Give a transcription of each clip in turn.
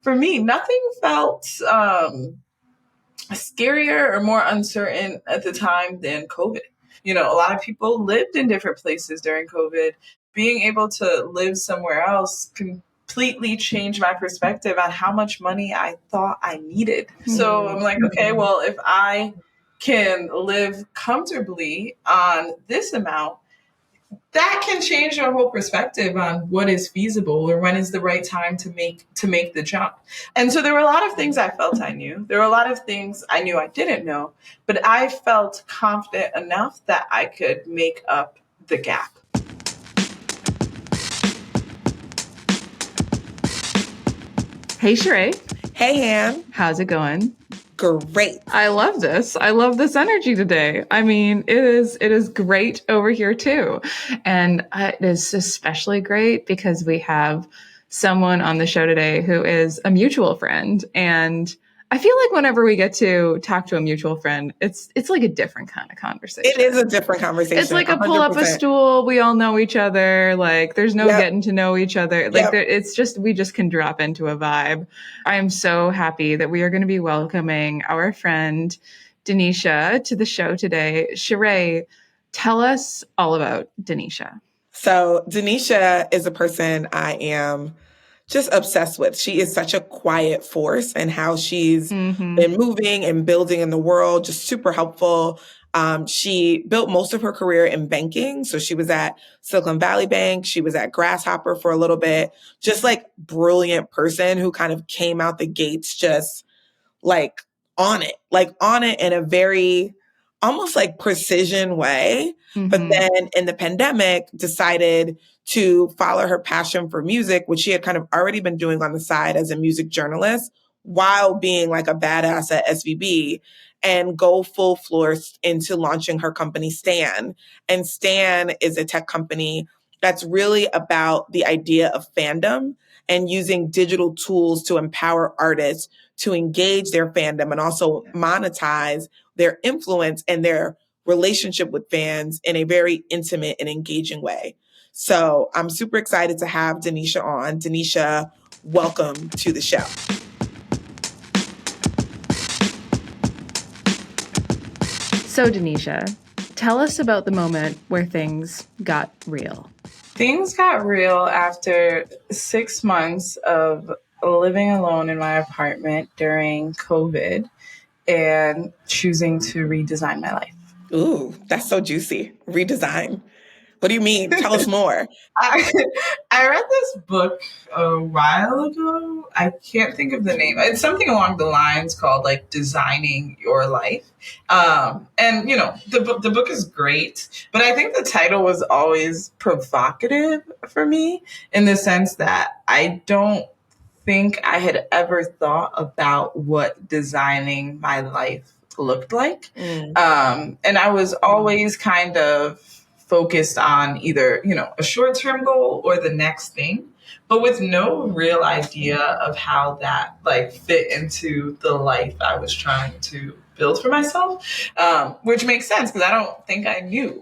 for me, nothing felt scarier or more uncertain at the time than COVID. A lot of people lived in different places during COVID. Being able to live somewhere else completely changed my perspective on how much money I thought I needed. So I'm like, okay, well, if I can live comfortably on this amount, that can change your whole perspective on what is feasible or when is the right time to make the jump. And so there were a lot of things I felt I knew. There were a lot of things I knew I didn't know, but I felt confident enough that I could make up the gap. Hey, Sheree. Hey, Han. How's it going? Great. I love this. I love this energy today. I mean, it is great over here too. And it is especially great because we have someone on the show today who is a mutual friend. And I feel like whenever we get to talk to a mutual friend, it's like a different kind of conversation. It is a different conversation. It's like a 100%. Pull up a stool. We all know each other. Like there's no getting to know each other. Like it's just, we just can drop into a vibe. I am so happy that we are going to be welcoming our friend Denisha to the show today. Sheree, tell us all about Denisha. So Denisha is a person I am just obsessed with. She is such a quiet force and how she's been moving and building in the world, just super helpful. She built most of her career in banking. So she was at Silicon Valley Bank. She was at Grasshopper for a little bit, just like brilliant person who kind of came out the gates, just like on it in a very almost like precision way. But then in the pandemic decided to follow her passion for music, which she had kind of already been doing on the side as a music journalist while being like a badass at SVB, and go full force into launching her company Stan. And Stan is a tech company that's really about the idea of fandom and using digital tools to empower artists to engage their fandom and also monetize their influence and their relationship with fans in a very intimate and engaging way. So I'm super excited to have Denisha on. Denisha, welcome to the show. So Denisha, tell us about the moment where things got real. Things got real after 6 months of living alone in my apartment during COVID and choosing to redesign my life. Ooh, that's so juicy. Redesign. What do you mean? Tell us more. I read this book a while ago. I can't think of the name. It's something along the lines called like Designing Your Life. And the book is great, but I think the title was always provocative for me in the sense that I don't think I had ever thought about what designing my life looked like. And I was always kind of focused on either, a short-term goal or the next thing, but with no real idea of how that like fit into the life I was trying to build for myself, which makes sense because I don't think I knew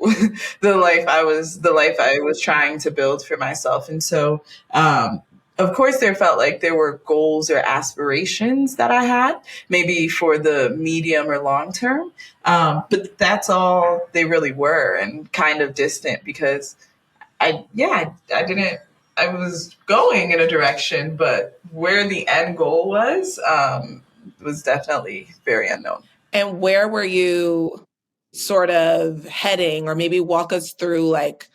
the life I was trying to build for myself. And so, of course, there felt like there were goals or aspirations that I had, maybe for the medium or long term. But that's all they really were, and kind of distant because I was going in a direction, but where the end goal was definitely very unknown. And where were you sort of heading, or maybe walk us through like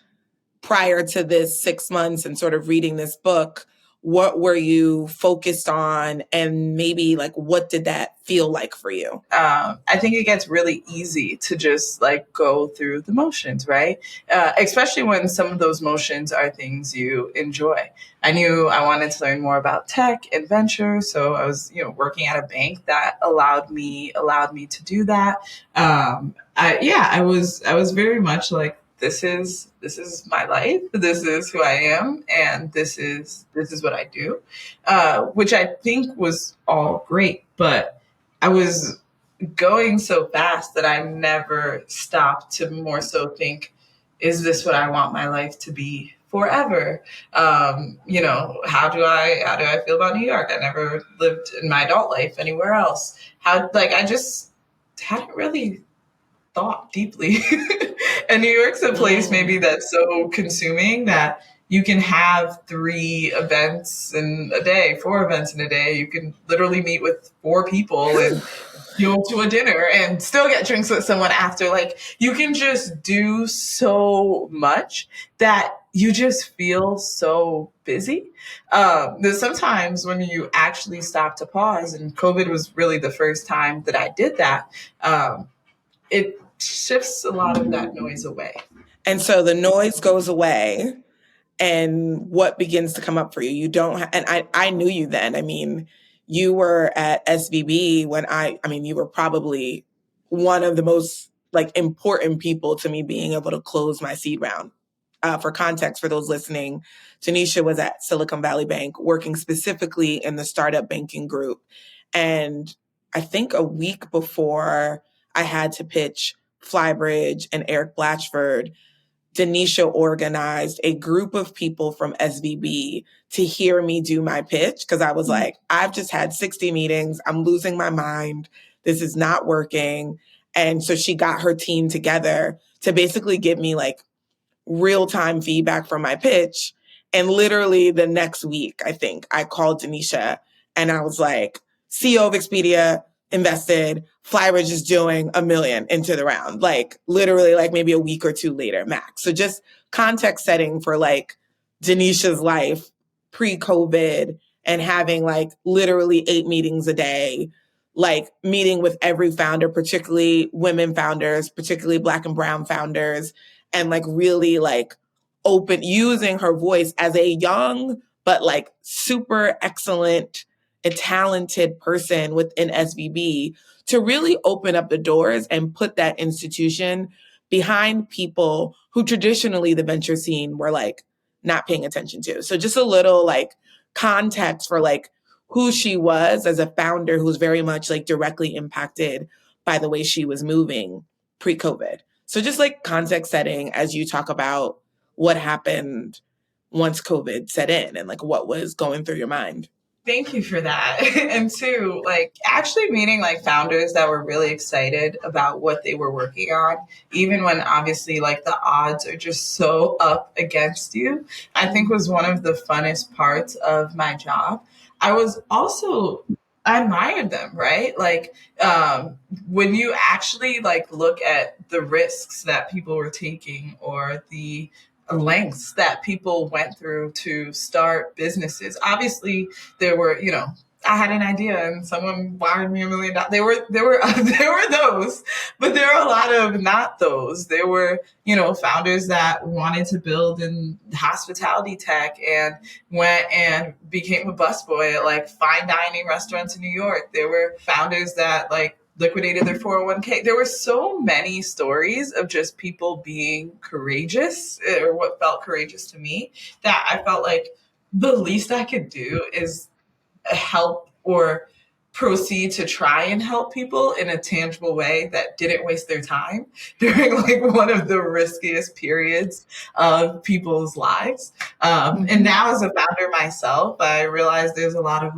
prior to this 6 months and sort of reading this book? What were you focused on, and maybe like what did that feel like for you? I think it gets really easy to just like go through the motions, right? Especially when some of those motions are things you enjoy. I knew I wanted to learn more about tech and venture, so I was, working at a bank that allowed me to do that. I was very much like, this is my life. This is who I am, and this is what I do, which I think was all great. But I was going so fast that I never stopped to more so think, is this what I want my life to be forever. How do I feel about New York? I never lived in my adult life anywhere else. I just hadn't really thought deeply. And New York's a place maybe that's so consuming that you can have 3 events in a day, 4 events in a day. You can literally meet with 4 people and go to a dinner and still get drinks with someone after. Like, you can just do so much that you just feel so busy. There's sometimes when you actually stop to pause, and COVID was really the first time that I did that. It shifts a lot of that noise away. And so the noise goes away, and what begins to come up for you? You don't, and I knew you then. I mean, you were at SVB when you were probably one of the most important people to me being able to close my seed round. For context, for those listening, Denisha was at Silicon Valley Bank working specifically in the startup banking group. And I think a week before I had to pitch Flybridge and Eric Blatchford, Denisha organized a group of people from SVB to hear me do my pitch, because I was like, I've just had 60 meetings. I'm losing my mind. This is not working. And so she got her team together to basically give me real-time feedback from my pitch. And literally the next week, I think, I called Denisha and I was like, CEO of Expedia invested, Flybridge is doing $1 million into the round, literally maybe a week or 2 later max. So just context setting for Denisha's life pre-COVID and having literally 8 meetings a day, meeting with every founder, particularly women founders, particularly Black and Brown founders, and really open, using her voice as a young but super excellent and talented person within SVB to really open up the doors and put that institution behind people who traditionally the venture scene were not paying attention to. So just a little context for who she was as a founder who's very much directly impacted by the way she was moving pre-COVID. So just context setting as you talk about what happened once COVID set in and what was going through your mind. Thank you for that. And two, actually meeting founders that were really excited about what they were working on, even when obviously the odds are just so up against you, I think was one of the funnest parts of my job. I admired them, right? When you actually look at the risks that people were taking or the lengths that people went through to start businesses. Obviously, there were, I had an idea and someone wired me $1 million. There were those, but there are a lot of not those. There were, founders that wanted to build in hospitality tech and went and became a busboy at fine dining restaurants in New York. There were founders that liquidated their 401k. There were so many stories of just people being courageous, or what felt courageous to me, that I felt like the least I could do is help or proceed to try and help people in a tangible way that didn't waste their time during one of the riskiest periods of people's lives. And now as a founder myself, I realize there's a lot of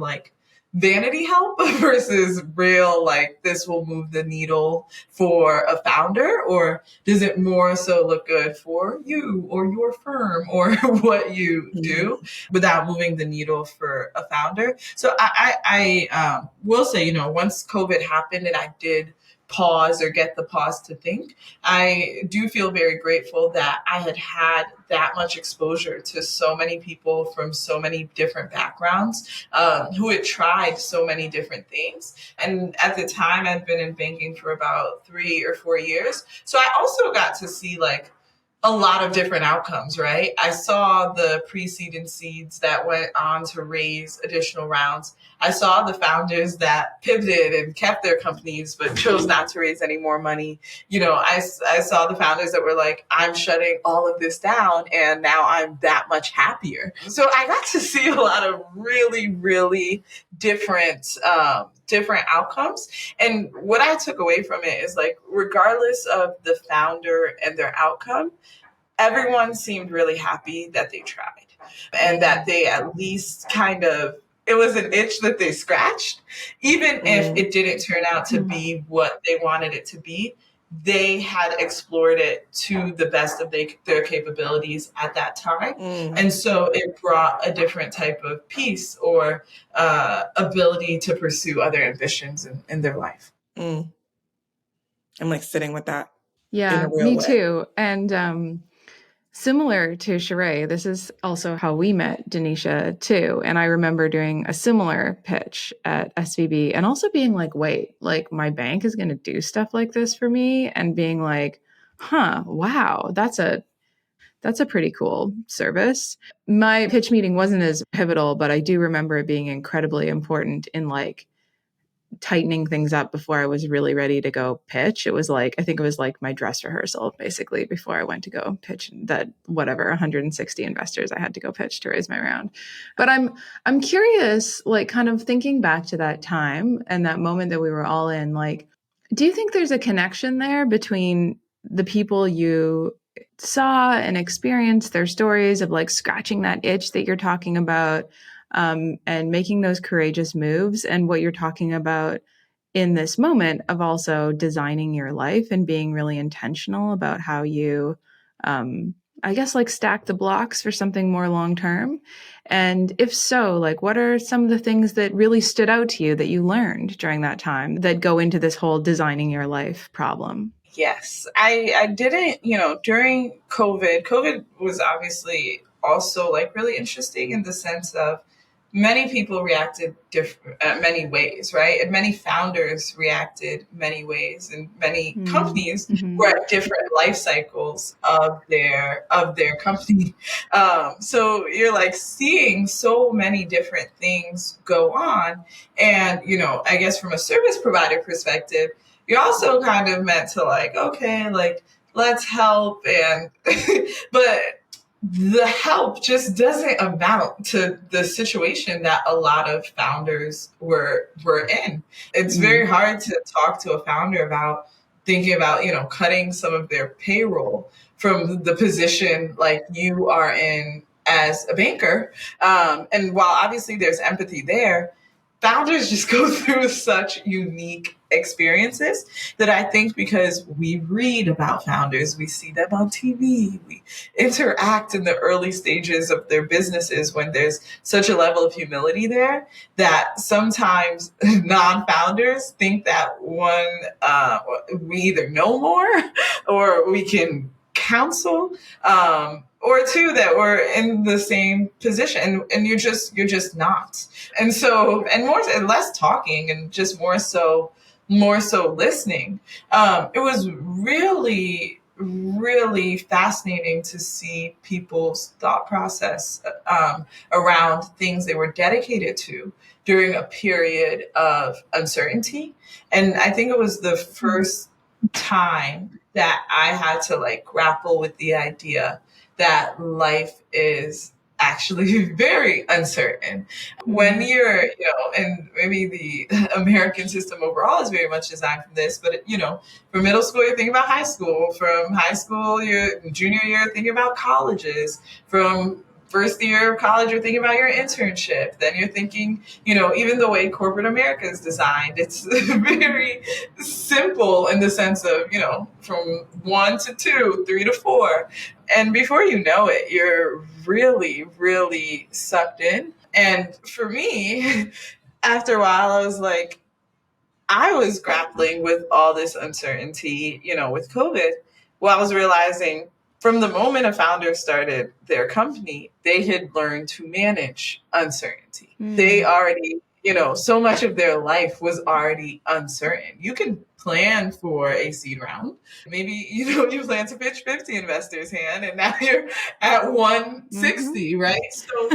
vanity help versus real, this will move the needle for a founder, or does it more so look good for you or your firm or what you do without moving the needle for a founder? So I will say, once COVID happened and I did pause or get the pause to think, I do feel very grateful that I had that much exposure to so many people from so many different backgrounds who had tried so many different things. And at the time, I'd been in banking for about 3 or 4 years. So I also got to see a lot of different outcomes, right? I saw the pre-seed and seeds that went on to raise additional rounds. I saw the founders that pivoted and kept their companies, but chose not to raise any more money. I saw the founders that were I'm shutting all of this down and now I'm that much happier. So I got to see a lot of really, really different outcomes. And what I took away from it is regardless of the founder and their outcome, everyone seemed really happy that they tried and that they at least kind of, it was an itch that they scratched. Even if it didn't turn out to be what they wanted it to be, they had explored it to the best of their capabilities at that time. And so it brought a different type of peace or ability to pursue other ambitions in their life. I'm like sitting with that in Yeah, a real me way. too. And similar to Sheree, this is also how we met Denisha too. And I remember doing a similar pitch at SVB and also being like, wait, like my bank is going to do stuff like this for me, and being like, huh, wow, that's a pretty cool service. My pitch meeting wasn't as pivotal, but I do remember it being incredibly important in like tightening things up before I was really ready to go pitch. It was like, I think it was like my dress rehearsal basically before I went to go pitch that whatever 160 investors I had to go pitch to raise my round. But I'm curious, like kind of thinking back to that time and that moment that we were all in, like, do you think there's a connection there between the people you saw and experienced, their stories of like scratching that itch that you're talking about, and making those courageous moves, and what you're talking about in this moment of also designing your life and being really intentional about how you, I guess, like stack the blocks for something more long term? And if so, like what are some of the things that really stood out to you that you learned during that time that go into this whole designing your life problem? Yes, I didn't, during COVID was obviously also like really interesting in the sense of many people reacted different, many ways, right? And many founders reacted many ways, and many companies were at different life cycles of their company. So you're like seeing so many different things go on. And, I guess from a service provider perspective, you're also kind of meant to like, okay, like let's help. And, but the help just doesn't amount to the situation that a lot of founders were in. It's very hard to talk to a founder about thinking about, cutting some of their payroll from the position like you are in as a banker. And while obviously there's empathy there, founders just go through such unique experiences that I think because we read about founders, we see them on TV, we interact in the early stages of their businesses when there's such a level of humility there, that sometimes non-founders think that we either know more or we can counsel, or two, that we're in the same position, and you're just not. And so, and more and less talking and just more so listening. It was really, really fascinating to see people's thought process around things they were dedicated to during a period of uncertainty. And I think it was the first time that I had to like grapple with the idea that life is actually very uncertain. When you're, and maybe the American system overall is very much designed for this, but, from middle school, you're thinking about high school. From high school, your junior year, thinking about colleges. From first year of college, you're thinking about your internship. Then you're thinking, even the way corporate America is designed, it's very simple in the sense of, from 1 to 2, 3 to 4. And before you know it, you're really, really sucked in. And for me, after a while, I was like, I was grappling with all this uncertainty, with COVID, while I was realizing from the moment a founder started their company, they had learned to manage uncertainty. They already, so much of their life was already uncertain. You can plan for a seed round. Maybe, you plan to pitch 50 investors, hand, and now you're at 160, right? So,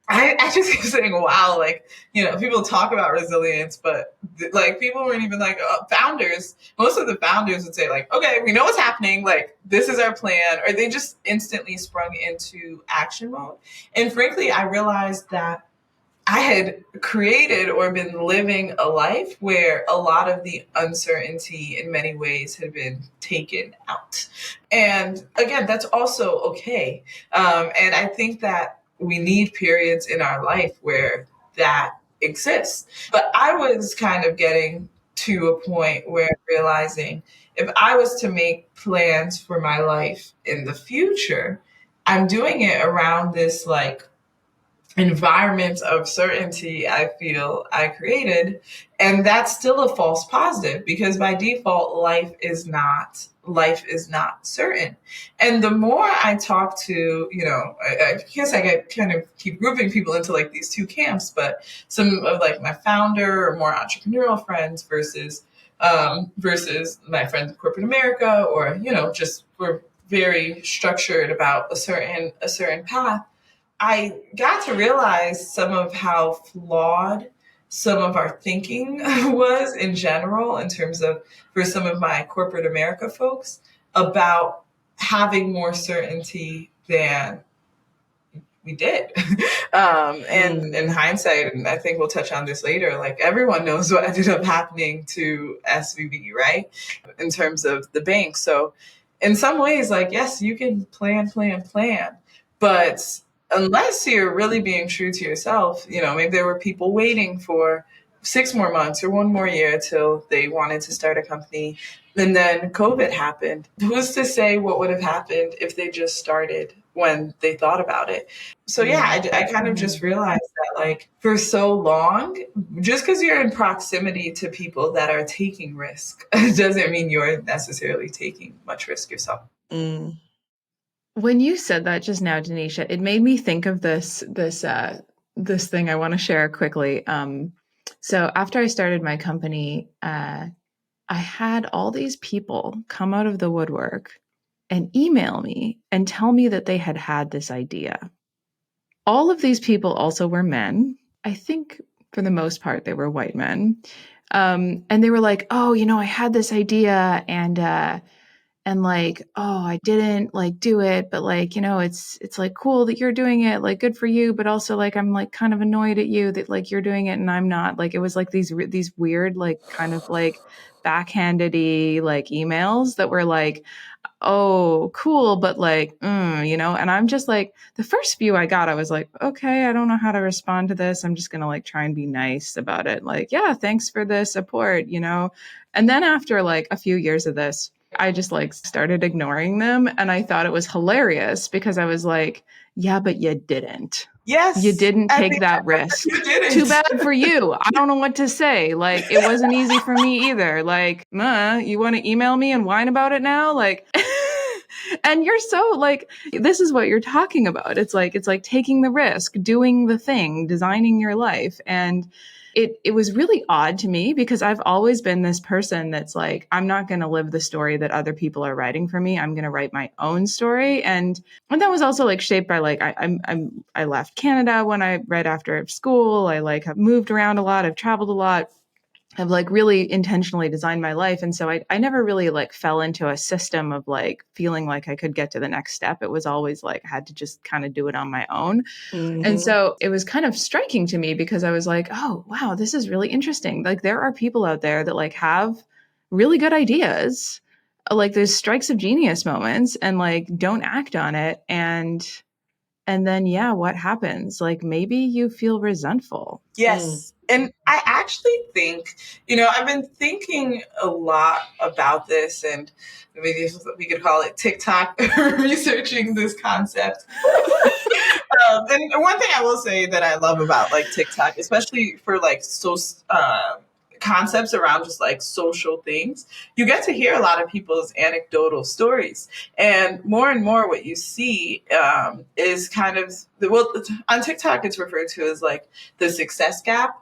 I just keep saying, wow, like, people talk about resilience, but like people weren't even like founders. Most of the founders would say like, okay, we know what's happening. Like, this is our plan. Or they just instantly sprung into action mode. And frankly, I realized that I had created or been living a life where a lot of the uncertainty in many ways had been taken out. And again, that's also okay. And I think that we need periods in our life where that exists. But I was kind of getting to a point where realizing if I was to make plans for my life in the future, I'm doing it around this like environment of certainty I feel I created. And that's still a false positive because by default, life is not certain. And the more I talk to, I guess I get kind of keep grouping people into like these two camps, but some of like my founder or more entrepreneurial friends versus my friends in corporate America, or, just we're very structured about a certain path. I got to realize some of how flawed some of our thinking was in general, in terms of for some of my corporate America folks, about having more certainty than we did. And in hindsight, and I think we'll touch on this later, like everyone knows what ended up happening to SVB, right? In terms of the bank. So in some ways, like, yes, you can plan, but unless you're really being true to yourself, maybe there were people waiting for 6 more months or 1 more year till they wanted to start a company. And then COVID happened. Who's to say what would have happened if they just started when they thought about it? So yeah, I kind of just realized that like for so long, just because you're in proximity to people that are taking risk doesn't mean you're necessarily taking much risk yourself. When you said that just now, Denisha, it made me think of this thing I want to share quickly. So after I started my company, I had all these people come out of the woodwork and email me and tell me that they had this idea. All of these people also were men. I think for the most part, they were white men. And they were like, oh, I had this idea and like, oh, I didn't like do it, but like, it's like cool that you're doing it, like good for you, but also like I'm like kind of annoyed at you that like you're doing it and I'm not. Like it was like these weird like kind of like backhandedy like emails that were like, oh, cool, but like, and I'm just like, the first few I got, I was like, okay, I don't know how to respond to this. I'm just gonna like try and be nice about it. Like, yeah, thanks for the support, And then after like a few years of this, I just like started ignoring them. And I thought it was hilarious because I was like, yeah, but you didn't. Yes. You didn't take that risk. You didn't. Too bad for you. I don't know what to say. Like, it wasn't easy for me either. Like, you want to email me and whine about it now? Like, and you're so like, this is what you're talking about. It's like taking the risk, doing the thing, designing your life. And it was really odd to me because I've always been this person that's like, I'm not going to live the story that other people are writing for me. I'm going to write my own story. And that was also like shaped by like, I left Canada right after school. I like have moved around a lot. I've traveled a lot. I've like really intentionally designed my life. And so I never really like fell into a system of like feeling like I could get to the next step. It was always like I had to just kind of do it on my own. And so it was kind of striking to me because I was like, oh, wow, this is really interesting. Like there are people out there that like have really good ideas, like there's strikes of genius moments and like don't act on it. And then, yeah, what happens? Like maybe you feel resentful. Yes. And I actually think, I've been thinking a lot about this, and maybe we could call it TikTok researching this concept. And one thing I will say that I love about like TikTok, especially for like concepts around just like social things, you get to hear a lot of people's anecdotal stories. And more what you see is kind of, on TikTok, it's referred to as like the success gap,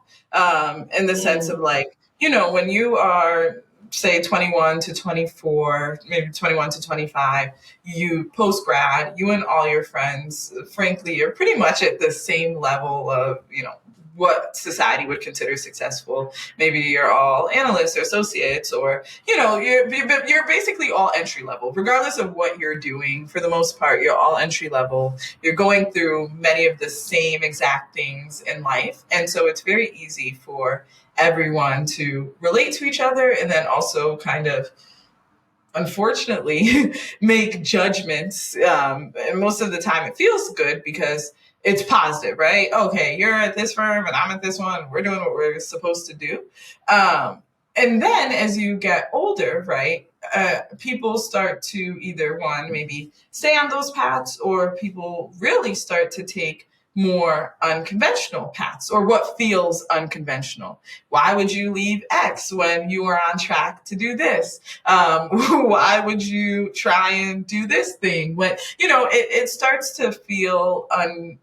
in the sense of like, when you are, say 21 to 24, maybe 21 to 25, you post grad, you and all your friends, frankly, you're pretty much at the same level of, what society would consider successful. Maybe you're all analysts or associates, or you're basically all entry level, regardless of what you're doing. For the most part, you're all entry level. You're going through many of the same exact things in life, and so it's very easy for everyone to relate to each other, and then also kind of, unfortunately, make judgments. And most of the time it feels good because it's positive, right? Okay, you're at this firm and I'm at this one. We're doing what we're supposed to do. And then as you get older, right, people start to either one, maybe stay on those paths, or people really start to take more unconventional paths, or what feels unconventional. Why would you leave X when you are on track to do this? Why would you try and do this thing when, it starts to feel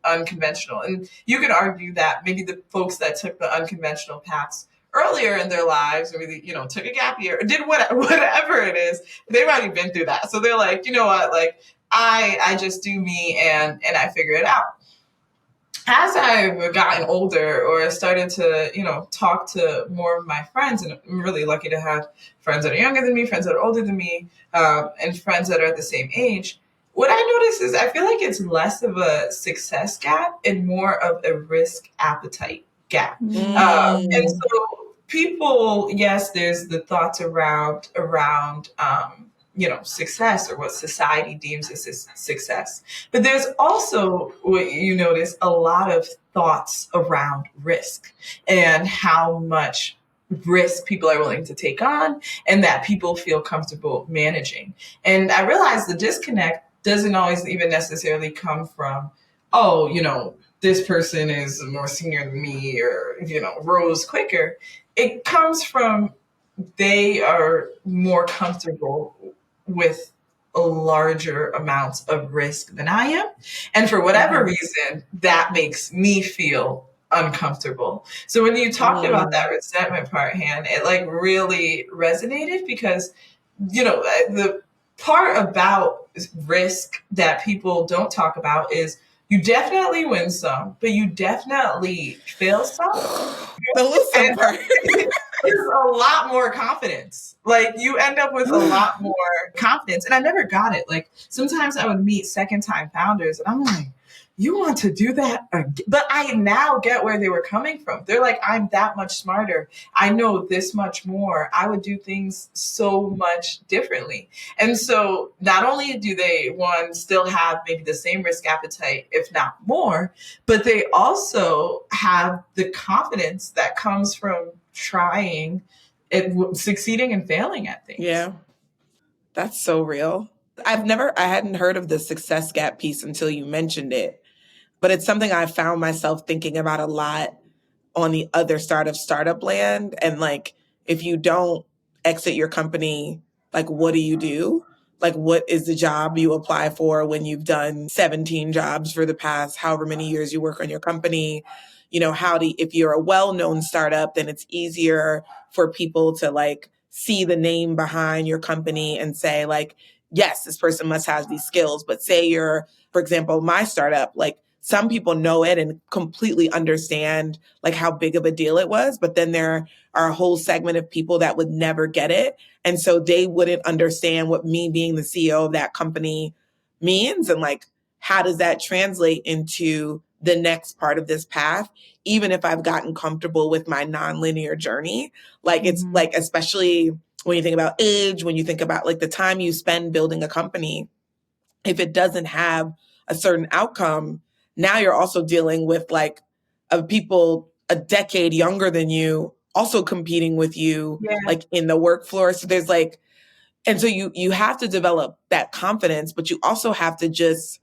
unconventional? And you could argue that maybe the folks that took the unconventional paths earlier in their lives, or maybe, took a gap year or did whatever it is, they've already been through that. So they're like, you know what, like I just do me and I figure it out. As I've gotten older, or started to, talk to more of my friends, and I'm really lucky to have friends that are younger than me, friends that are older than me, and friends that are at the same age, what I notice is I feel like it's less of a success gap and more of a risk appetite gap. And so people, yes, there's the thoughts around success, or what society deems as success. But there's also, what you notice, a lot of thoughts around risk and how much risk people are willing to take on, and that people feel comfortable managing. And I realize the disconnect doesn't always even necessarily come from, this person is more senior than me, or, rose quicker. It comes from, they are more comfortable with larger amounts of risk than I am. And for whatever reason, that makes me feel uncomfortable. So when you talked about that resentment part, Han, it like really resonated, because, the part about risk that people don't talk about is you definitely win some, but you definitely fail some. The listen part. There's a lot more confidence. Like, you end up with a lot more confidence. And I never got it. Like, sometimes I would meet second time founders and I'm like, you want to do that again? But I now get where they were coming from. They're like, I'm that much smarter. I know this much more. I would do things so much differently. And so not only do they, one, still have maybe the same risk appetite, if not more, but they also have the confidence that comes from trying it, succeeding and failing at things. Yeah. That's so real. I hadn't heard of the success gap piece until you mentioned it, but it's something I found myself thinking about a lot on the other side of startup land. And like, if you don't exit your company, like, what do you do? Like, what is the job you apply for when you've done 17 jobs for the past however many years you work on your company? If you're a well-known startup, then it's easier for people to like see the name behind your company and say like, yes, this person must have these skills. But say you're, for example, my startup, like, some people know it and completely understand like how big of a deal it was, but then there are a whole segment of people that would never get it. And so they wouldn't understand what me being the CEO of that company means. And like, how does that translate into the next part of this path? Even if I've gotten comfortable with my nonlinear journey, like it's like, especially when you think about age, when you think about like the time you spend building a company, if it doesn't have a certain outcome, now you're also dealing with like people a decade younger than you also competing with you, like in the work floor. So there's like, and so you have to develop that confidence, but you also have to just,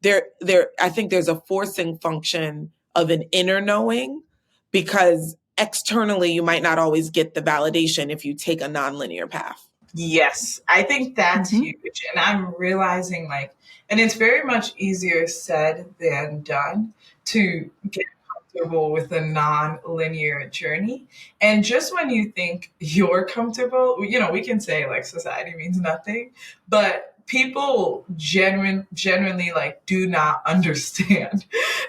I think there's a forcing function of an inner knowing, because externally you might not always get the validation if you take a nonlinear path. Yes, I think that's huge. And I'm realizing and it's very much easier said than done to get comfortable with a non-linear journey. And just when you think you're comfortable, we can say like society means nothing, but people genuinely like do not understand,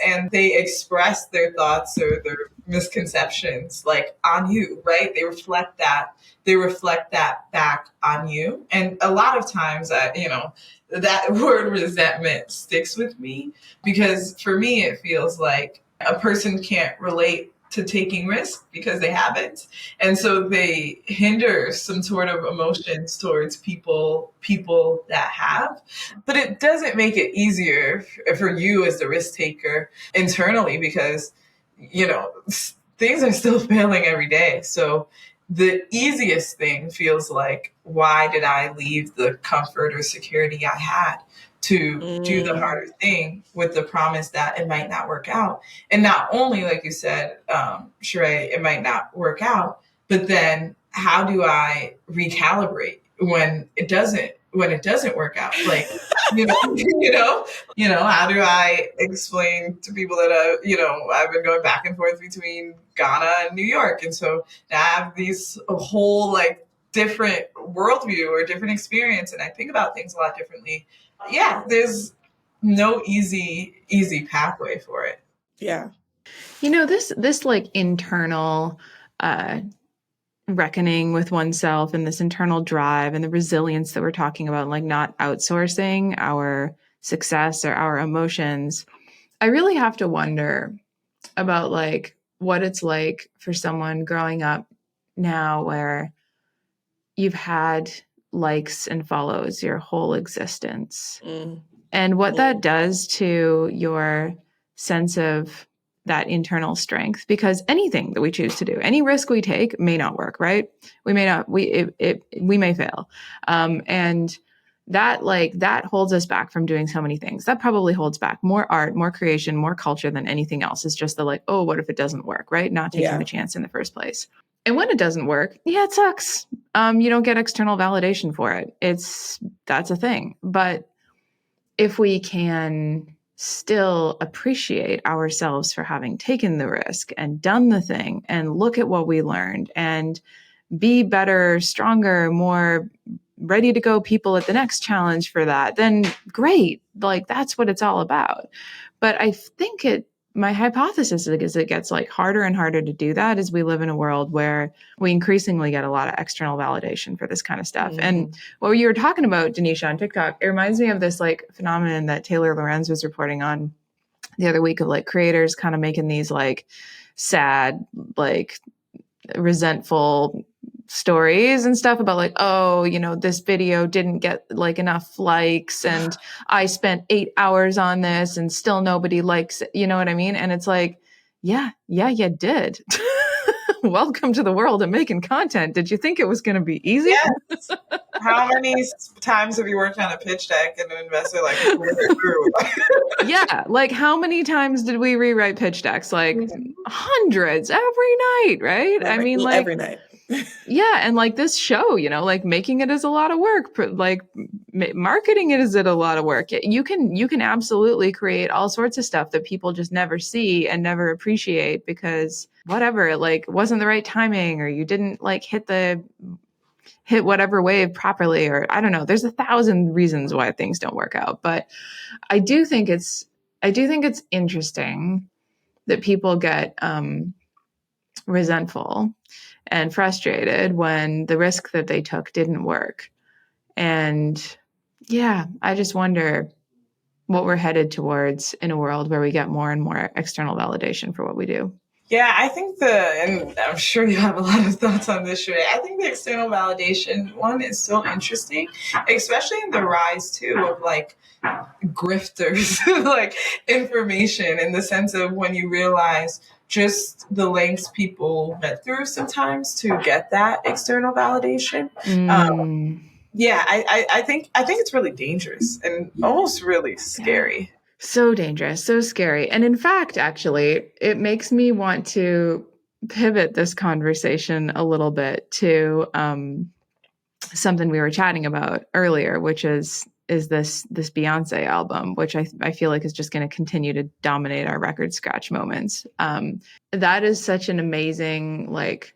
and they express their thoughts or their misconceptions like on you, right? They reflect that back on you. And a lot of times that word resentment sticks with me, because for me it feels like a person can't relate to taking risks because they haven't, and so they hinder some sort of emotions towards people that have. But it doesn't make it easier for you as the risk taker internally, because things are still failing every day. So the easiest thing feels like, why did I leave the comfort or security I had to do the harder thing with the promise that it might not work out? And not only, like you said, Sheree, it might not work out, but then how do I recalibrate when it doesn't work out? Like, how do I explain to people that I've been going back and forth between Ghana and New York, and so I have these a whole like different worldview or different experience, and I think about things a lot differently. Yeah, there's no easy pathway for it. Yeah. This like internal reckoning with oneself and this internal drive and the resilience that we're talking about, like not outsourcing our success or our emotions. I really have to wonder about like what it's like for someone growing up now where you've had likes and follows your whole existence, and what that does to your sense of that internal strength, because anything that we choose to do, any risk we take may not work, right? We may fail. And that holds us back from doing so many things. That probably holds back more art, more creation, more culture than anything else. Is just the like, oh, what if it doesn't work, right? Not taking the chance in the first place. And when it doesn't work, yeah, it sucks. You don't get external validation for it. That's a thing. But if we can still appreciate ourselves for having taken the risk and done the thing and look at what we learned and be better, stronger, more ready to go people at the next challenge for that, then great. Like that's what it's all about. But I think my hypothesis is it gets like harder and harder to do that as we live in a world where we increasingly get a lot of external validation for this kind of stuff. And what you were talking about, Denisha, on TikTok, it reminds me of this like phenomenon that Taylor Lorenz was reporting on the other week of like creators kind of making these like sad, like resentful stories and stuff about like, oh, this video didn't get like enough likes and I spent 8 hours on this and still nobody likes it. You know what I mean? And it's like, yeah, you did. Welcome to the world of making content. Did you think it was going to be easy? Yes. How many times have you worked on a pitch deck and an investor like yeah, like how many times did we rewrite pitch decks? Like hundreds every night, right? I mean, like every night. Yeah. And like this show, like making it is a lot of work, like marketing it is a lot of work. You can absolutely create all sorts of stuff that people just never see and never appreciate because whatever, like wasn't the right timing, or you didn't like hit whatever wave properly, or I don't know. There's 1,000 reasons why things don't work out. But I do think it's interesting that people get resentful and frustrated when the risk that they took didn't work. And yeah, I just wonder what we're headed towards in a world where we get more and more external validation for what we do. Yeah, I think and I'm sure you have a lot of thoughts on this, Sheree. I think the external validation one is so interesting, especially in the rise too of like grifters, like information, in the sense of when you realize just the lengths people went through sometimes to get that external validation. Yeah, I think it's really dangerous and almost really scary. So dangerous, so scary. And in fact, actually, it makes me want to pivot this conversation a little bit to something we were chatting about earlier, which is this Beyonce album, which I feel like is just going to continue to dominate our record scratch moments. That is such an amazing, like,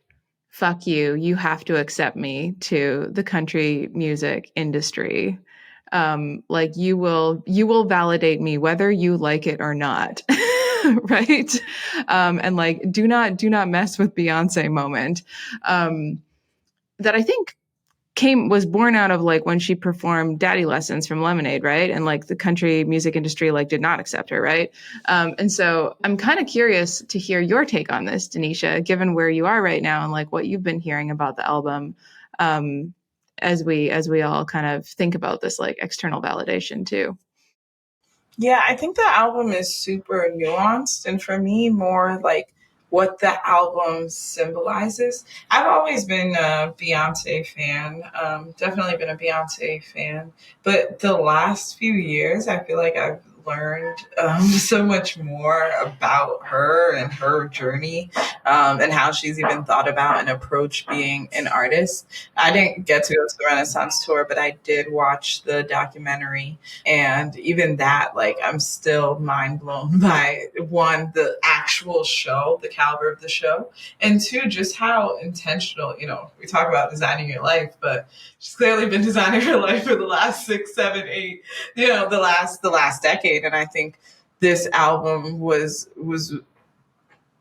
fuck you, you have to accept me to the country music industry. like you will validate me whether you like it or not. Right. And like, do not mess with Beyonce moment. That I think was born out of like when she performed Daddy Lessons from Lemonade, right? And like the country music industry like did not accept her, right? And so I'm kind of curious to hear your take on this, Denisha, given where you are right now and like what you've been hearing about the album, as we all kind of think about this like external validation too. Yeah, I think the album is super nuanced, and for me, more like what the album symbolizes. I've always been a Beyonce fan, definitely been a Beyonce fan, but the last few years, I feel like I've learned so much more about her and her journey, and how she's even thought about and approached being an artist. I didn't get to go to the Renaissance tour, but I did watch the documentary, and even that, like, I'm still mind blown by one, the actual show, the caliber of the show, and two, just how intentional, we talk about designing your life, but she's clearly been designing her life for the last 6, 7, 8, the last decade. And I think this album was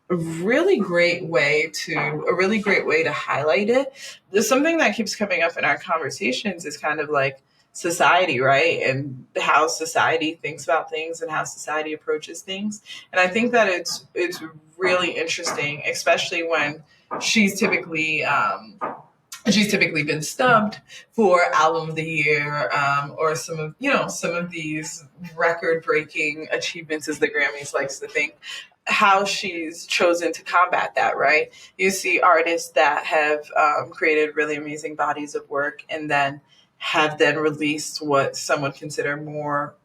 a really great way to highlight it. There's something that keeps coming up in our conversations is kind of like society, right? And how society thinks about things and how society approaches things. And I think that it's really interesting, especially when she's typically she's typically been snubbed for album of the year, or some of these record breaking achievements, as the Grammys likes to think, how she's chosen to combat that, right? You see artists that have created really amazing bodies of work and then have then released what some would consider more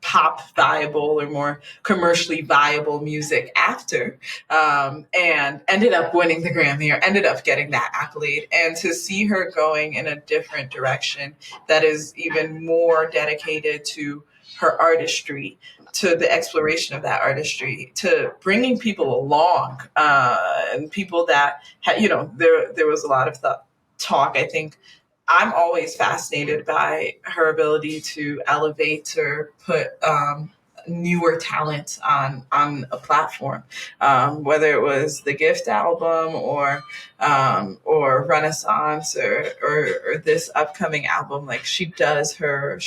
pop viable or more commercially viable music after, and ended up winning the Grammy or ended up getting that accolade. And to see her going in a different direction that is even more dedicated to her artistry, to the exploration of that artistry, to bringing people along, and people that had, there was a lot of talk. I think I'm always fascinated by her ability to elevate or put newer talent on a platform, whether it was the Gift album or Renaissance or this upcoming album. Like she does her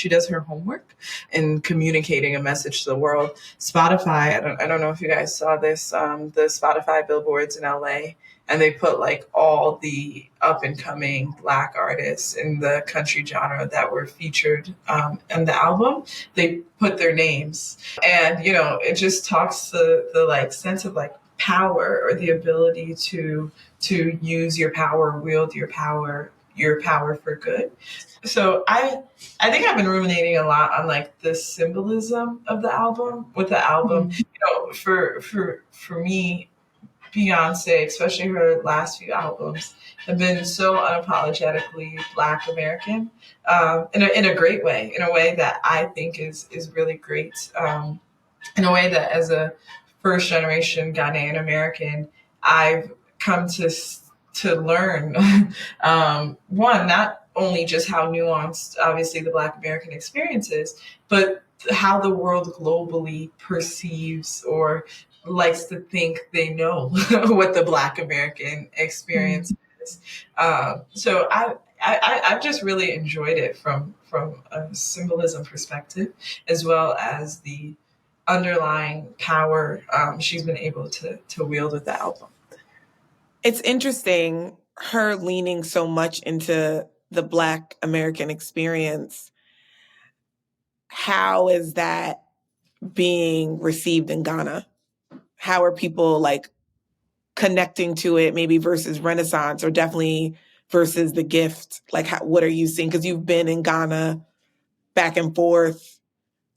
homework in communicating a message to the world. Spotify, I don't know if you guys saw this, the Spotify billboards in LA. And they put like all the up and coming Black artists in the country genre that were featured in the album. They put their names, and it just talks to the like sense of like power, or the ability to use your power, wield your power for good. So I think I've been ruminating a lot on like the symbolism of the album. With the album, for me, Beyonce, especially her last few albums, have been so unapologetically Black American, in a great way, in a way that I think is really great, in a way that as a first generation Ghanaian American, I've come to learn, one, not only just how nuanced, obviously, the Black American experience is, but how the world globally perceives or likes to think they know what the Black American experience is. So I've just really enjoyed it from a symbolism perspective, as well as the underlying power she's been able to wield with the album. It's interesting, her leaning so much into the Black American experience. How is that being received in Ghana? How are people like connecting to it, maybe versus Renaissance, or definitely versus The Gift? Like, what are you seeing? Because you've been in Ghana back and forth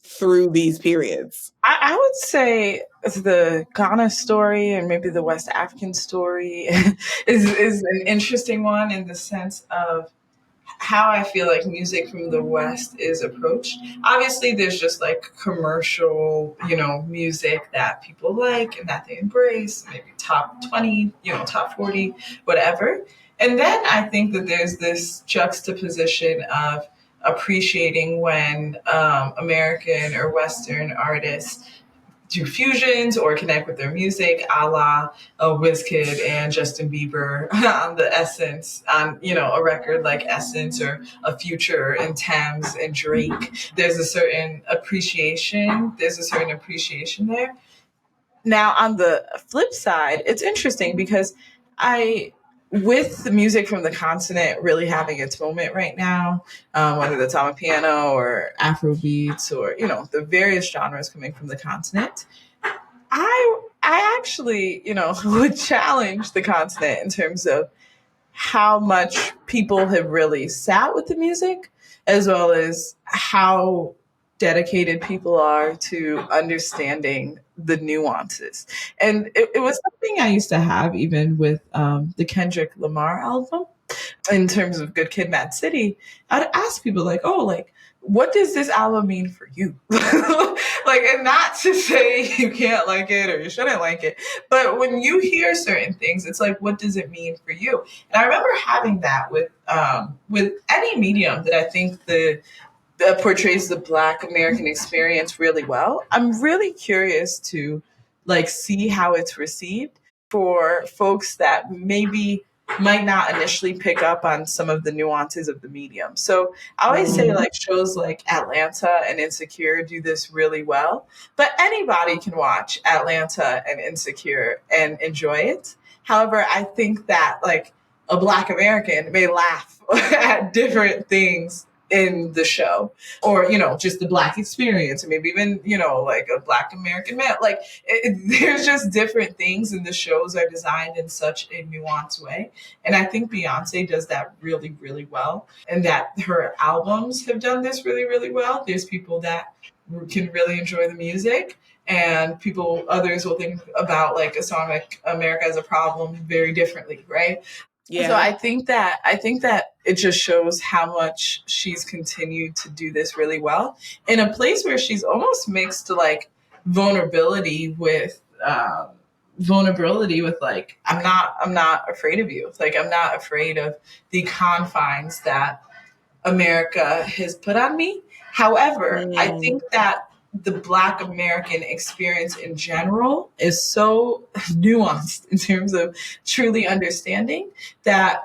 through these periods. I would say the Ghana story and maybe the West African story is an interesting one, in the sense of how I feel like music from the West is approached. Obviously, there's just like commercial, music that people like and that they embrace, maybe top 20, top 40, whatever. And then I think that there's this juxtaposition of appreciating when American or Western artists do fusions or connect with their music, a la Wizkid and Justin Bieber on the Essence, on a record like Essence, or a Future and Thames and Drake. There's a certain appreciation. There. Now, on the flip side, it's interesting because with the music from the continent really having its moment right now, whether that's on a piano or Afro beats or the various genres coming from the continent, I actually would challenge the continent in terms of how much people have really sat with the music, as well as how dedicated people are to understanding the nuances. And it was something I used to have even with the Kendrick Lamar album. In terms of Good Kid, Mad City, I'd ask people like, oh, like, what does this album mean for you? Like, and not to say you can't like it or you shouldn't like it, but when you hear certain things, it's like, what does it mean for you? And I remember having that with any medium that I think that portrays the Black American experience really well. I'm really curious to like see how it's received for folks that maybe might not initially pick up on some of the nuances of the medium. So I always say like shows like Atlanta and Insecure do this really well, but anybody can watch Atlanta and Insecure and enjoy it. However, I think that like a Black American may laugh at different things in the show, or just the Black experience, or maybe even like a Black American man. Like there's just different things, and the shows are designed in such a nuanced way, and I think Beyonce does that really, really well, and that her albums have done this really, really well. There's people that can really enjoy the music, and others will think about like a song like America Has a Problem very differently, right? Yeah. So I think that it just shows how much she's continued to do this really well in a place where she's almost mixed like vulnerability with like, I'm not afraid of you. Like, I'm not afraid of the confines that America has put on me. However, I think that the Black American experience in general is so nuanced in terms of truly understanding that,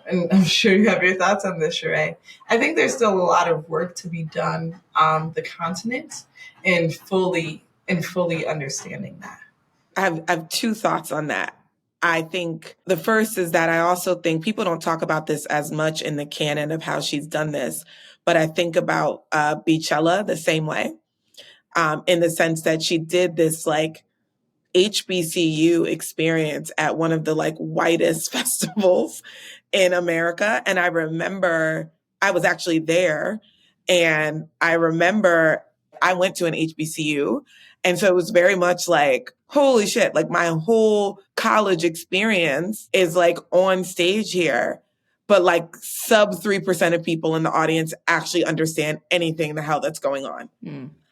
and I'm sure you have your thoughts on this, Sheree. I think there's still a lot of work to be done on the continent in fully understanding that. I have two thoughts on that. I think the first is that I also think people don't talk about this as much in the canon of how she's done this, but I think about Beachella the same way, in the sense that she did this like HBCU experience at one of the like whitest festivals in America. And I remember I was actually there, and I remember I went to an HBCU. And so it was very much like, holy shit, like my whole college experience is like on stage here, but like sub 3% of people in the audience actually understand anything the hell that's going on.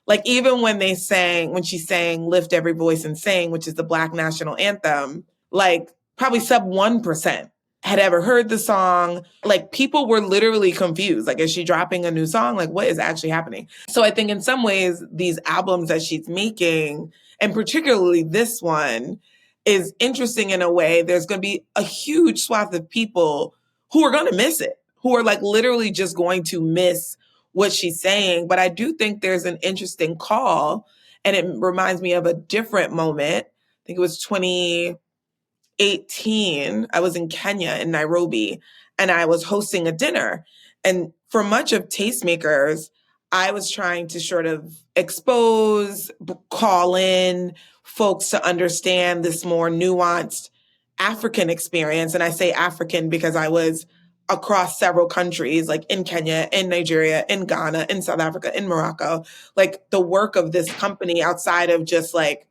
Like even when she sang Lift Every Voice and Sing, which is the Black national anthem, like probably sub 1% had ever heard the song. Like people were literally confused. Like, is she dropping a new song? Like, what is actually happening? So I think in some ways, these albums that she's making, and particularly this one, is interesting in a way. There's going to be a huge swath of people who are going to miss it, who are like literally just going to miss what she's saying. But I do think there's an interesting call, and it reminds me of a different moment. I think it was 2018. I was in Kenya, in Nairobi, and I was hosting a dinner. And for much of Tastemakers, I was trying to sort of expose, call in folks to understand this more nuanced African experience. And I say African because I was across several countries, like in Kenya, in Nigeria, in Ghana, in South Africa, in Morocco. Like the work of this company, outside of just like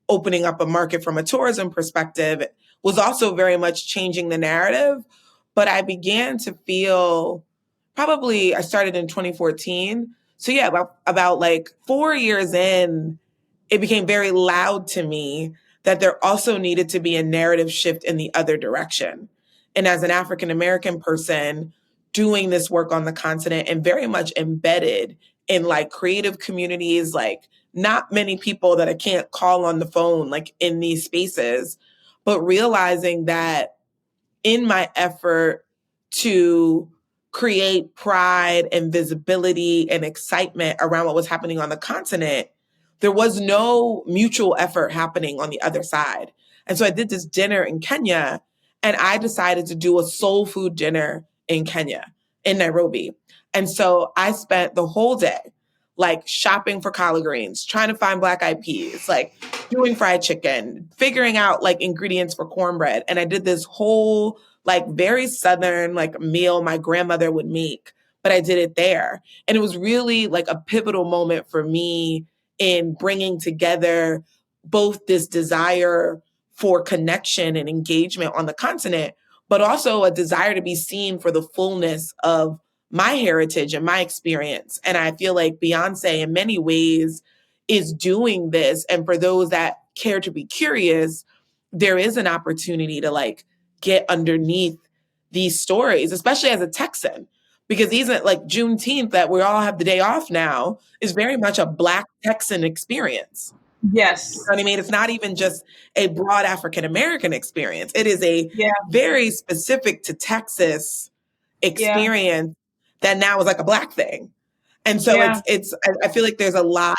opening up a market from a tourism perspective, was also very much changing the narrative. But I began to feel, I started in 2014. So yeah, about like 4 years in, it became very loud to me that there also needed to be a narrative shift in the other direction. And as an African American person, doing this work on the continent and very much embedded in like creative communities, like not many people that I can't call on the phone, like in these spaces, but realizing that in my effort to create pride and visibility and excitement around what was happening on the continent, there was no mutual effort happening on the other side. And so I did this dinner in Kenya, and I decided to do a soul food dinner in Kenya, in Nairobi. And so I spent the whole day like shopping for collard greens, trying to find black eyed peas, like doing fried chicken, figuring out like ingredients for cornbread. And I did this whole like very Southern like meal my grandmother would make, but I did it there. And it was really like a pivotal moment for me in bringing together both this desire for connection and engagement on the continent, but also a desire to be seen for the fullness of my heritage and my experience. And I feel like Beyonce in many ways is doing this. And for those that care to be curious, there is an opportunity to like get underneath these stories, especially as a Texan, because these are like Juneteenth that we all have the day off now is very much a Black Texan experience. Yes. You know what I mean? It's not even just a broad African American experience. It is a very specific to Texas experience that now is like a Black thing. And so I feel like there's a lot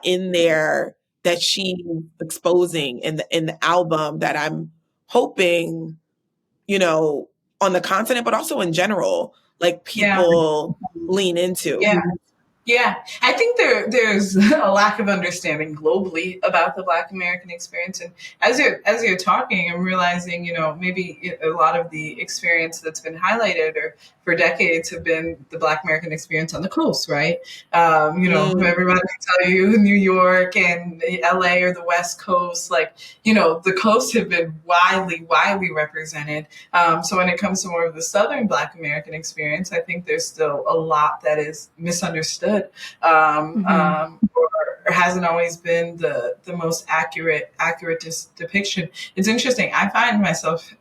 in there that she's exposing in the album that I'm hoping, you know, on the continent, but also in general, like people lean into. Yeah, I think there's a lack of understanding globally about the Black American experience, and as you're talking, I'm realizing, you know, maybe a lot of the experience that's been highlighted or for decades have been the Black American experience on the coast, right? You know, everybody can tell you New York and LA or the West Coast, like, you know, the coasts have been widely represented. So when it comes to more of the Southern Black American experience, I think there's still a lot that is misunderstood. Or hasn't always been the most accurate depiction. It's interesting. I find myself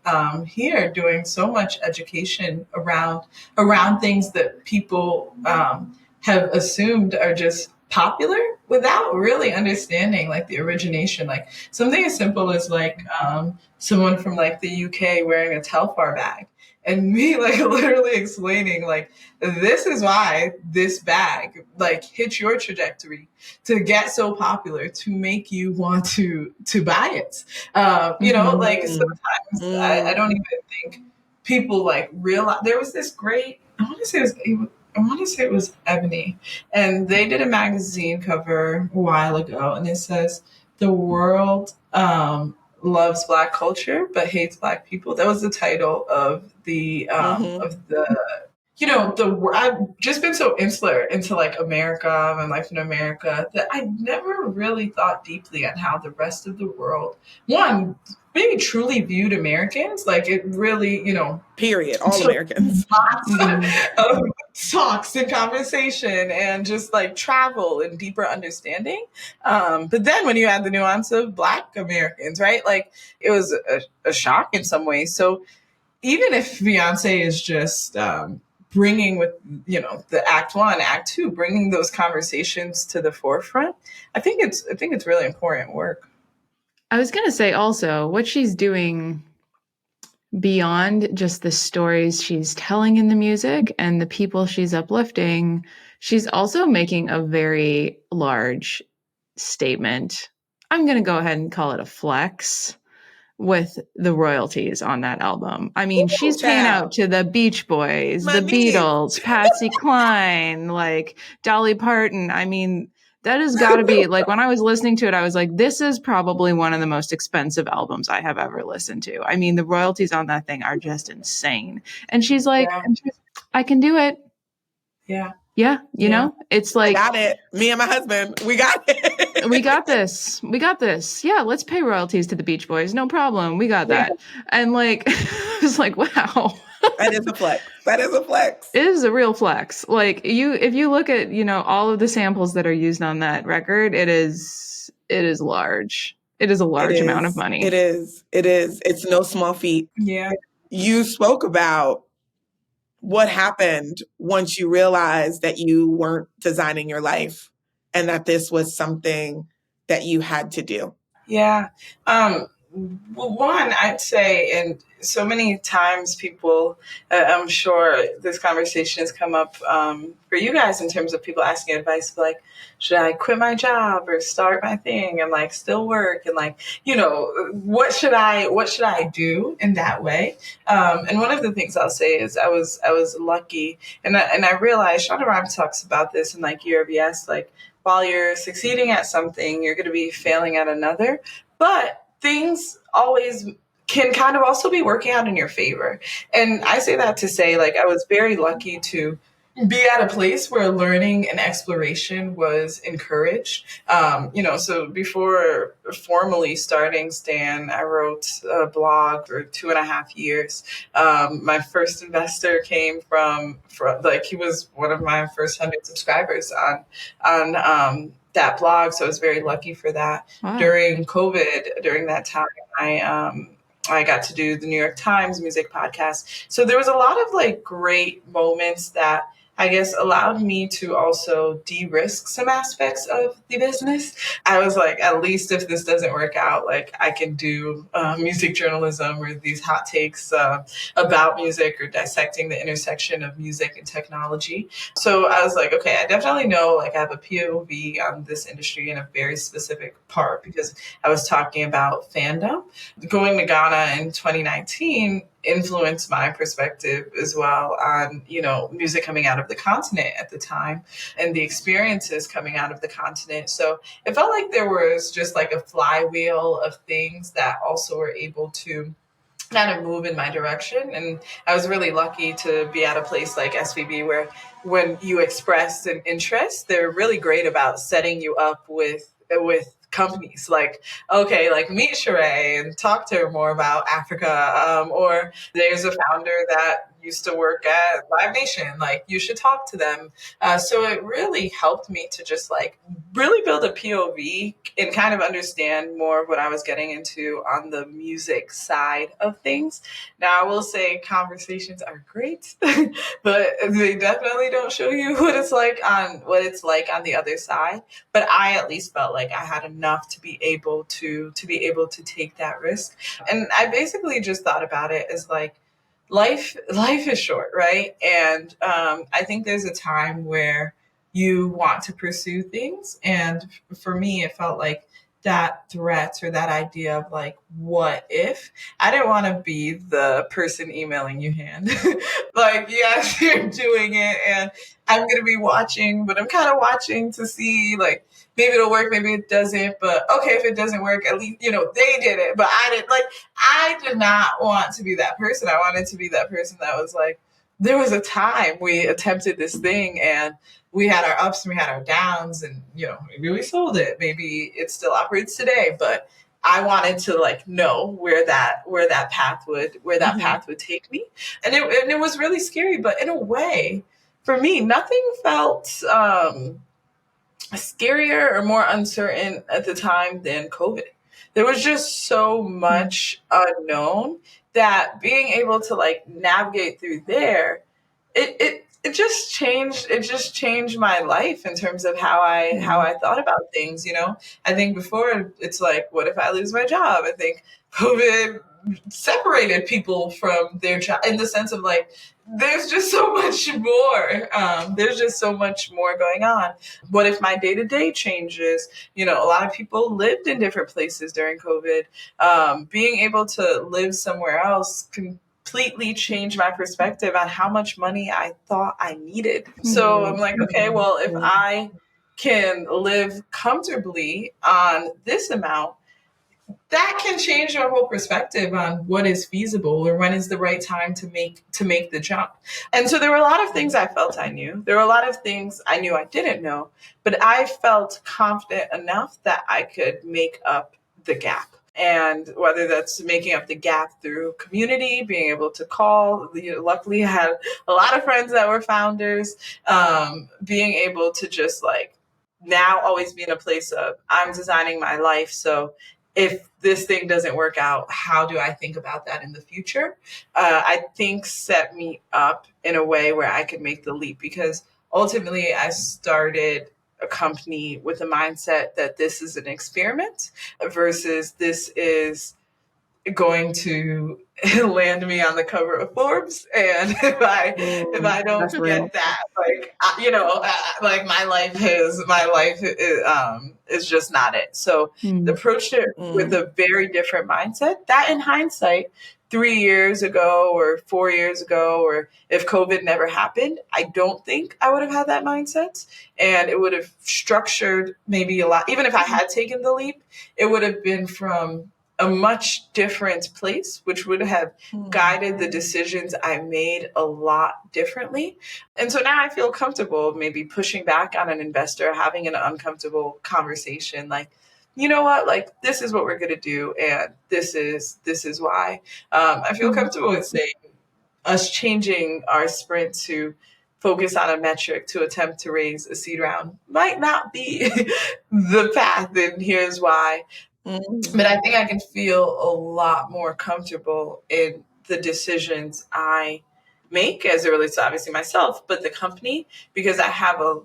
here doing so much education around things that people have assumed are just popular without really understanding like the origination. Like something as simple as like someone from like the UK wearing a Telfar bag. And me like literally explaining like, this is why this bag like hit your trajectory to get so popular to make you want to buy it. You know, like sometimes I don't even think people like realize there was this great, I want to say it was Ebony, and they did a magazine cover a while ago, and it says the world loves Black culture but hates Black people. That was the title of the you know, I've just been so insular into like America and life in America that I never really thought deeply on how the rest of the world, one, maybe truly viewed Americans. Like it really, you know, period, all Americans. Lots of talks and conversation and just like travel and deeper understanding. But then when you add the nuance of Black Americans, right? Like it was a shock in some ways. So even if Beyonce is just bringing with, you know, the act one, act two, bringing those conversations to the forefront, I think it's really important work. I was going to say also what she's doing beyond just the stories she's telling in the music and the people she's uplifting, she's also making a very large statement. I'm going to go ahead and call it a flex with the royalties on that album. I mean, she's paying out to the Beach Boys, the Beatles, Patsy Cline, like Dolly Parton. I mean, that has got to be like when I was listening to it, I was like, this is probably one of the most expensive albums I have ever listened to. I mean, the royalties on that thing are just insane. And she's like, I can do it. Yeah, you know, it's like, I got it. Me and my husband, we got it. We got this. We got this. Yeah, let's pay royalties to the Beach Boys. No problem. We got that. And like, it's like, wow. That is a flex. That is a flex. It is a real flex. Like if you look at, you know, all of the samples that are used on that record, it is large. It is a large amount of money. It is. It's no small feat. Yeah. You spoke about what happened once you realized that you weren't designing your life and that this was something that you had to do? Yeah. Well, one, I'd say, and so many times people, I'm sure this conversation has come up for you guys in terms of people asking advice, like, should I quit my job or start my thing and like still work and like, what should I do in that way? And one of the things I'll say is I was lucky, and I realized Shonda Rhimes talks about this in like Year of Yes, like while you're succeeding at something, you're going to be failing at another. But things always can kind of also be working out in your favor. And I say that to say, like, I was very lucky to be at a place where learning and exploration was encouraged. So before formally starting Stan, I wrote a blog for 2.5 years. My first investor came from like, he was one of my first 100 subscribers that blog. So I was very lucky for that. Wow. During COVID, during that time, I got to do the New York Times music podcast. So there was a lot of like great moments that I guess allowed me to also de-risk some aspects of the business. I was like, at least if this doesn't work out, like I can do music journalism or these hot takes about music or dissecting the intersection of music and technology. So I was like, okay, I definitely know like I have a POV on this industry in a very specific part because I was talking about fandom. Going to Ghana in 2019 influenced my perspective as well on, music coming out of the continent at the time and the experiences coming out of the continent. So it felt like there was just like a flywheel of things that also were able to kind of move in my direction. And I was really lucky to be at a place like SVB where when you express an interest, they're really great about setting you up with companies like, okay, like meet Sheree and talk to her more about Africa. Or there's a founder that used to work at Live Nation, like you should talk to them. So it really helped me to just like really build a POV and kind of understand more of what I was getting into on the music side of things. Now I will say conversations are great, but they definitely don't show you what it's like on the other side. But I at least felt like I had enough to be able to take that risk. And I basically just thought about it as like, life is short, right? And I think there's a time where you want to pursue things, and for me it felt like that threat or that idea of like, what if? I didn't want to be the person emailing you hand like, yes, you're doing it and I'm going to be watching, but I'm kind of watching to see like, maybe it'll work, maybe it doesn't, but okay, if it doesn't work, at least, they did it, but I didn't. Like, I did not want to be that person. I wanted to be that person that was like, there was a time we attempted this thing and we had our ups and we had our downs, and maybe we sold it, maybe it still operates today, but I wanted to like know where that path would take me. And it was really scary, but in a way, for me, nothing felt scarier or more uncertain at the time than COVID. There was just so much unknown that being able to like navigate through there, it just changed my life in terms of how I thought about things. I think before it's like, what if I lose my job? I think COVID separated people from their job in the sense of like, there's just so much more. There's just so much more going on. What if my day-to-day changes? A lot of people lived in different places during COVID. Being able to live somewhere else completely changed my perspective on how much money I thought I needed. So I'm like, okay, well, if I can live comfortably on this amount, that can change your whole perspective on what is feasible or when is the right time to make the jump. And so there were a lot of things I felt I knew. There were a lot of things I knew I didn't know, but I felt confident enough that I could make up the gap. And whether that's making up the gap through community, being able to call, luckily I had a lot of friends that were founders, being able to just like now always be in a place of I'm designing my life. So if this thing doesn't work out, how do I think about that in the future? I think set me up in a way where I could make the leap, because ultimately I started a company with a mindset that this is an experiment versus this is going to land me on the cover of Forbes. And if I don't That's real. get that, like like my life is just not it. So approached it with a very different mindset. That in hindsight, 3 years ago or 4 years ago, or if COVID never happened, I don't think I would have had that mindset, and it would have structured maybe a lot. Even if I had taken the leap, it would have been from a much different place, which would have guided the decisions I made a lot differently. And so now I feel comfortable maybe pushing back on an investor, having an uncomfortable conversation like, you know what, like this is what we're going to do. And this is why. I feel comfortable with saying us changing our sprint to focus on a metric to attempt to raise a seed round might not be the path. And here's why. But I think I can feel a lot more comfortable in the decisions I make as it relates to obviously myself, but the company, because I have a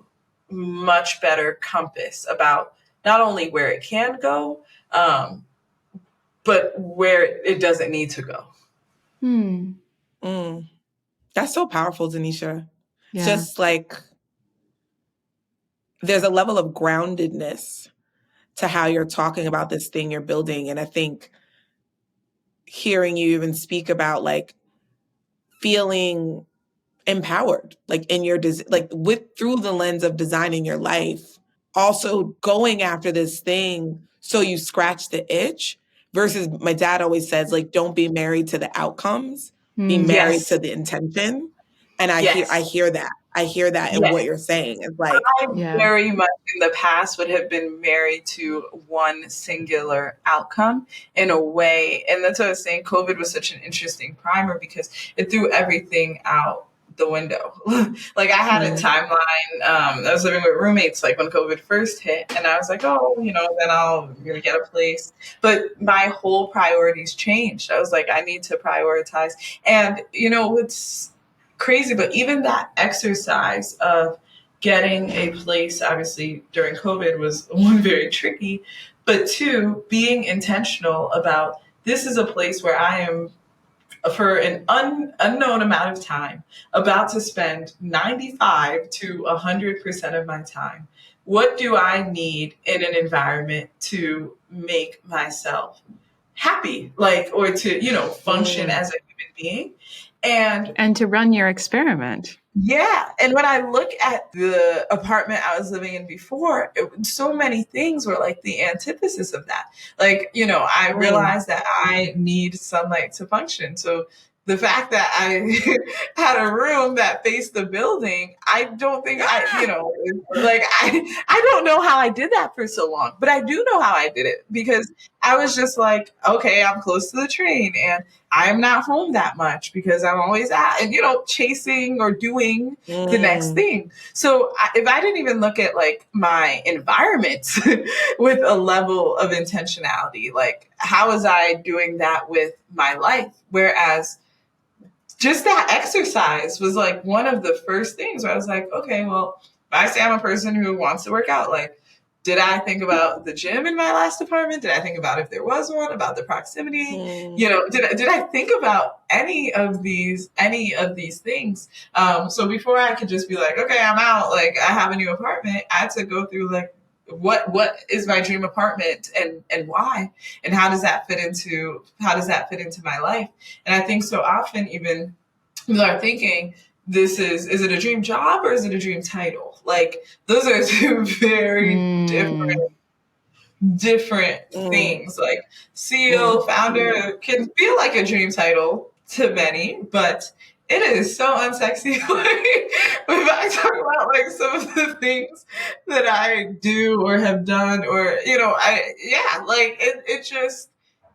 much better compass about not only where it can go, but where it doesn't need to go. That's so powerful, Denisha. Yeah. Just like there's a level of groundedness to how you're talking about this thing you're building. And I think hearing you even speak about like feeling empowered, like in your, like through the lens of designing your life, also going after this thing so you scratch the itch versus my dad always says, like, don't be married to the outcomes, be married to the intention. And I hear that. I hear that in what you're saying. It's like I very much in the past would have been married to one singular outcome in a way. And that's what I was saying. COVID was such an interesting primer because it threw everything out the window. Like I had a timeline. I was living with roommates like when COVID first hit, and I was like, oh, then I'm gonna get a place. But my whole priorities changed. I was like, I need to prioritize. And it's crazy, but even that exercise of getting a place, obviously during COVID, was one, very tricky, but two, being intentional about this is a place where I am for an unknown amount of time about to spend 95 to 100% of my time. What do I need in an environment to make myself happy, or to function as a human being? And to run your experiment. Yeah. And when I look at the apartment I was living in before, so many things were like the antithesis of that. Like, I realized that I need sunlight to function. So the fact that I had a room that faced the building, I don't think I don't know how I did that for so long, but I do know how I did it because I was just like, okay, I'm close to the train and I'm not home that much because I'm always chasing or doing the next thing. So if I didn't even look at like my environment with a level of intentionality, like how was I doing that with my life? Whereas just that exercise was like one of the first things where I was like, okay, well, if I say I'm a person who wants to work out, like, did I think about the gym in my last apartment? Did I think about if there was one, about the proximity? Did I think about any of these things? So before I could just be like, okay, I'm out, like I have a new apartment, I had to go through like, what is my dream apartment and why? And how does that fit into my life? And I think so often even people are thinking, is it a dream job or is it a dream title? Like those are two very different things. Like CEO, founder can feel like a dream title to many, but it is so unsexy. If I talk about like some of the things that I do or have done, or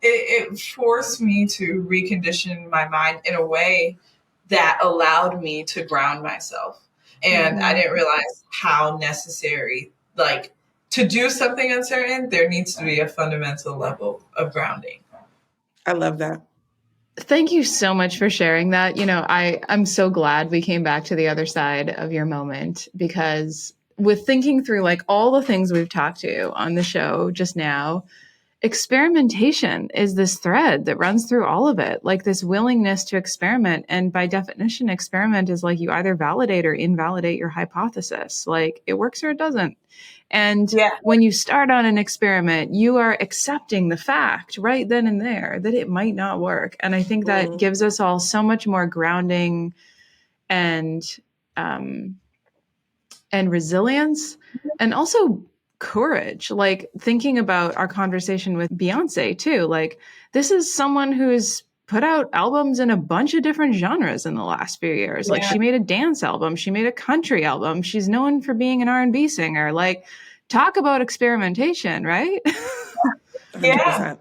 it forced me to recondition my mind in a way that allowed me to ground myself. And I didn't realize how necessary, like, to do something uncertain, there needs to be a fundamental level of grounding. I love that. Thank you so much for sharing that. I'm so glad we came back to the other side of your moment, because with thinking through like all the things we've talked to on the show just now, experimentation is this thread that runs through all of it, like this willingness to experiment. And by definition, experiment is like you either validate or invalidate your hypothesis. Like it works or it doesn't. And when you start on an experiment, you are accepting the fact right then and there that it might not work. And I think that gives us all so much more grounding and resilience, and also courage. Like thinking about our conversation with Beyonce too. Like this is someone who's put out albums in a bunch of different genres in the last few years. Like she made a dance album, she made a country album, she's known for being an R&B singer. Like talk about experimentation, right? 100%.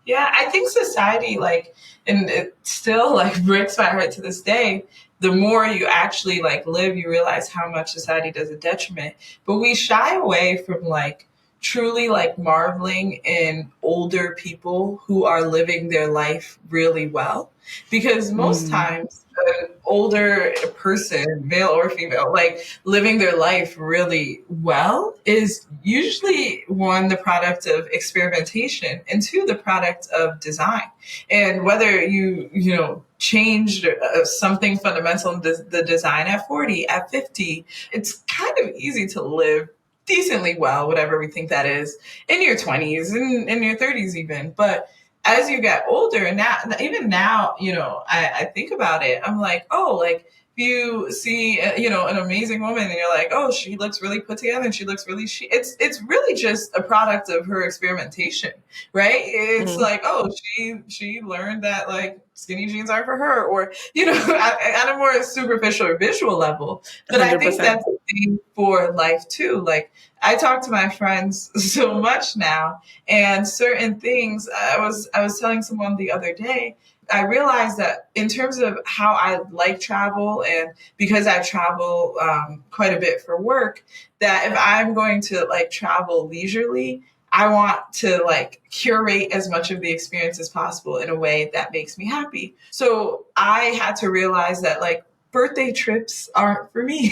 Yeah. I think society, like, and it still like breaks my heart to this day. The more you actually like live, you realize how much society does a detriment. But we shy away from like truly like marveling in older people who are living their life really well. Because most times an older person, male or female, like living their life really well is usually, one, the product of experimentation, and two, the product of design. And whether you changed something fundamental in the design at 40, at 50, it's kind of easy to live decently well, whatever we think that is, in your 20s and in your 30s even. But as you get older, and now, even now, I think about it, I'm like, oh, like you see, an amazing woman and you're like, oh, she looks really put together and she looks really, it's really just a product of her experimentation, right? It's like, oh, she learned that like skinny jeans aren't for her, or, at a more superficial or visual level. But 100%. I think that's the thing for life too. Like I talk to my friends so much now, and certain things, I was telling someone the other day, I realized that in terms of how I like travel, and because I travel quite a bit for work, that if I'm going to like travel leisurely, I want to like curate as much of the experience as possible in a way that makes me happy. So I had to realize that like birthday trips aren't for me,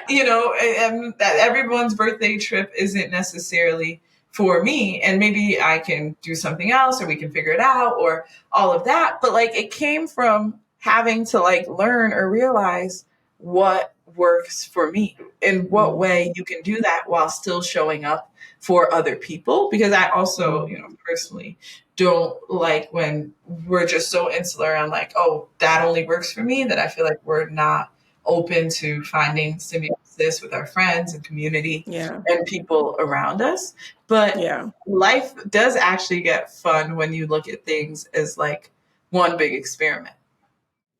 and that everyone's birthday trip isn't necessarily for me, and maybe I can do something else, or we can figure it out, or all of that. But like it came from having to like learn or realize what works for me, in what way you can do that while still showing up for other people. Because I also, personally don't like when we're just so insular on like, oh, that only works for me, that I feel like we're not open to finding symbiosis with our friends and community and people around us. But life does actually get fun when you look at things as like one big experiment.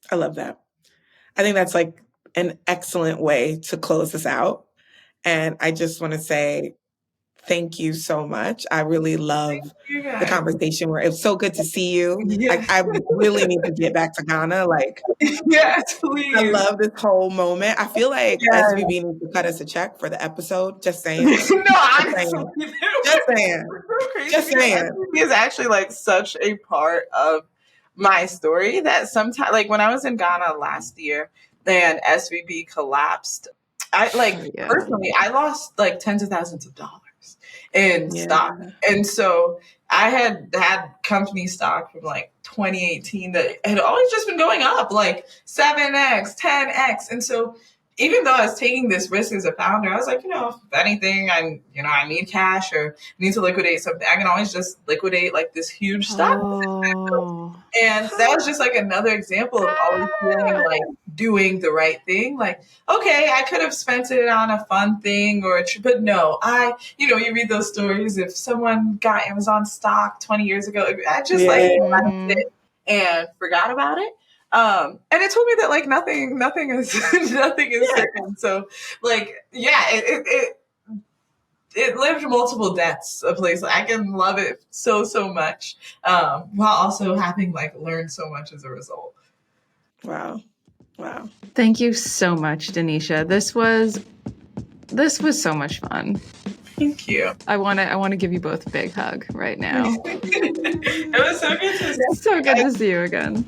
I love that. I think that's like an excellent way to close this out. And I just want to say thank you so much. I really love the conversation. Where it's so good to see you. I really need to get back to Ghana. Like, yes, please. I love this whole moment. I feel like SVB needs to cut us a check for the episode. Just saying. Just saying. Just saying. SVB is actually like such a part of my story that sometimes, like when I was in Ghana last year and SVB collapsed, personally, I lost like tens of thousands of dollars in stock. And so I had company stock from like 2018 that had always just been going up like 7x, 10x. And so even though I was taking this risk as a founder, I was like, if anything, I need cash or need to liquidate something, I can always just liquidate like this huge stock. And that was just like another example of always feeling like doing the right thing. Like, okay, I could have spent it on a fun thing but no, you read those stories. If someone got Amazon stock 20 years ago, I just let it and forgot about it. And it told me that like nothing is certain. So like, it lived multiple deaths, a place I can love it so much, while also having like learned so much as a result. Wow. Thank you so much, Denisha. This was so much fun. Thank you. I want to give you both a big hug right now. It was so good to see you. So good to see you again.